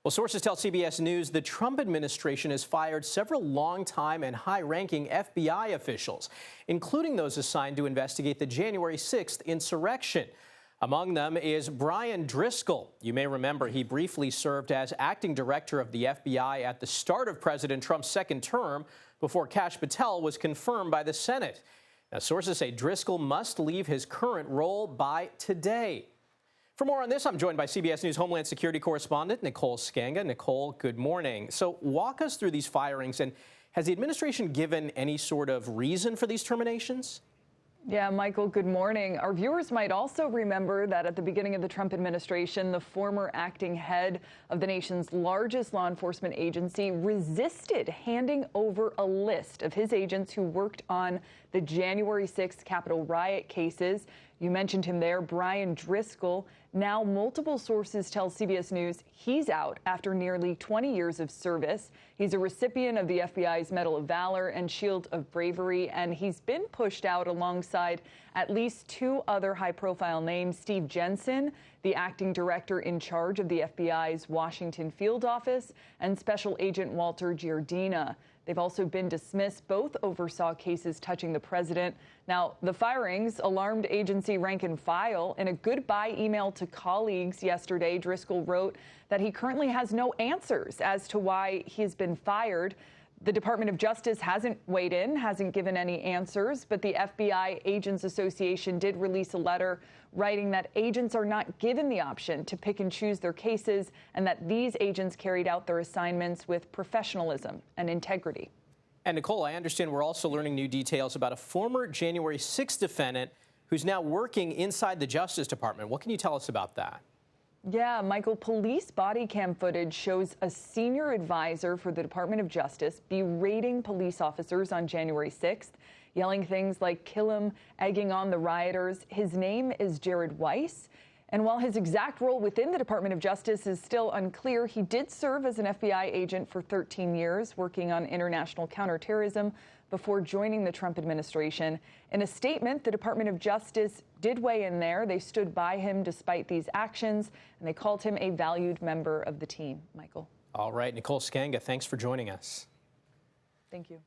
Well, sources tell CBS News the Trump administration has fired several longtime and high-ranking FBI officials, including those assigned to investigate the January 6th insurrection. Among them is Brian Driscoll. You may remember he briefly served as acting director of the FBI at the start of President Trump's second term before Kash Patel was confirmed by the Senate. Now, sources say Driscoll must leave his current role by today. For more on this, I'm joined by CBS News Homeland Security correspondent Nicole Sganga. Nicole, good morning. So walk us through these firings, and has the administration given any sort of reason for these terminations? Yeah, Michael, good morning. Our viewers might also remember that at the beginning of the Trump administration, the former acting head of the nation's largest law enforcement agency resisted handing over a list of his agents who worked on the January 6th Capitol riot cases. You mentioned him there, Brian Driscoll. Now, multiple sources tell CBS News he's out after nearly 20 years of service. He's a recipient of the FBI's Medal of Valor and Shield of Bravery, and he's been pushed out alongside at least two other high-profile names, Steve Jensen, the acting director in charge of the FBI's Washington field office, and Special Agent Walter Giardina. They've also been dismissed. Both oversaw cases touching the president. Now, the firings alarmed agency rank and file. In a goodbye email to colleagues yesterday, Driscoll wrote that he currently has no answers as to why he's been fired. The Department of Justice hasn't weighed in, hasn't given any answers, but the FBI Agents Association did release a letter writing that agents are not given the option to pick and choose their cases, and that these agents carried out their assignments with professionalism and integrity. And Nicole, I understand we're also learning new details about a former January 6th defendant who's now working inside the Justice Department. What can you tell us about that? Yeah, Michael, police body cam footage shows a senior advisor for the Department of Justice berating police officers on January 6th, yelling things like "kill him," egging on the rioters. His name is Weiss. And while his exact role within the Department of Justice is still unclear, he did serve as an FBI agent for 13 years, working on international counterterrorism before joining the Trump administration. In a statement, the Department of Justice did weigh in there. They stood by him despite these actions, and they called him a valued member of the team. Michael. All right, Nicole Sganga, thanks for joining us. Thank you.